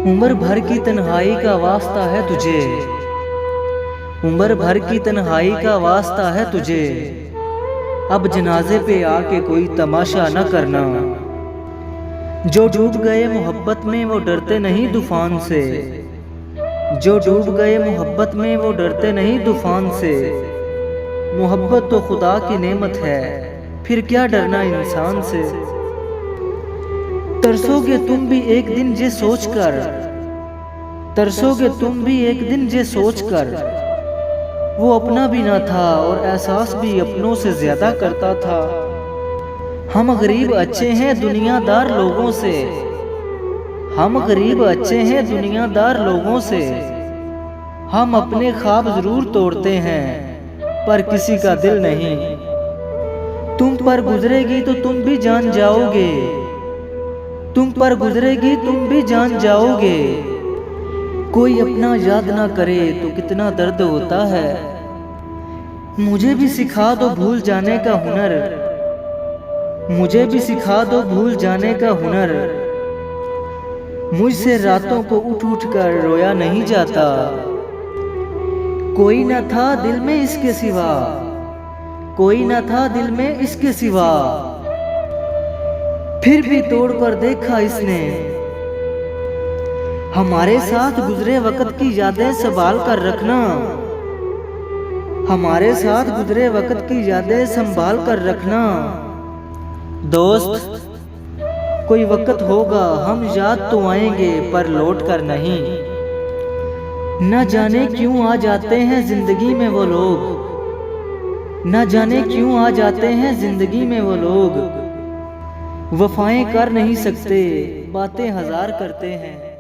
उम्र भर की तन्हाई का वास्ता है तुझे, उम्र भर की तन्हाई का वास्ता है तुझे। अब जनाजे पे आके कोई तमाशा न करना। जो डूब गए मोहब्बत में वो डरते नहीं तूफान से, जो डूब गए मोहब्बत में वो डरते नहीं तूफान से। मोहब्बत तो खुदा की नेमत है, फिर क्या डरना इंसान से। तरसोगे तुम भी एक दिन ये सोचकर, तरसोगे तुम भी एक दिन ये सोचकर, वो अपना भी ना था और एहसास भी अपनों से ज्यादा करता था। हम गरीब अच्छे हैं दुनियादार लोगों से, हम गरीब अच्छे हैं दुनियादार लोगों से। हम अपने ख्वाब जरूर तोड़ते हैं पर किसी का दिल नहीं। तुम पर गुजरेगी तो तुम भी जान जाओगे, तुम पर गुजरेगी तुम भी जान जाओगे। कोई अपना याद ना करे तो कितना दर्द होता है। मुझे भी सिखा दो भूल जाने का हुनर, मुझे भी सिखा दो भूल जाने का हुनर। मुझसे रातों को उठ उठ कर रोया नहीं जाता। कोई न था दिल में इसके सिवा, कोई न था दिल में इसके सिवा। फिर भी तोड़ कर देखा इसने। हमारे साथ गुजरे वक्त की यादें संभाल कर रखना, हमारे साथ गुजरे वक्त की यादें संभाल कर रखना। दोस्त कोई वक्त होगा हम याद तो आएंगे पर लौट कर नहीं। न जाने क्यों आ जाते हैं जिंदगी में वो लोग, न जाने क्यों आ जाते हैं जिंदगी में वो लोग। वफाएं कर नहीं सकते बातें हजार करते हैं।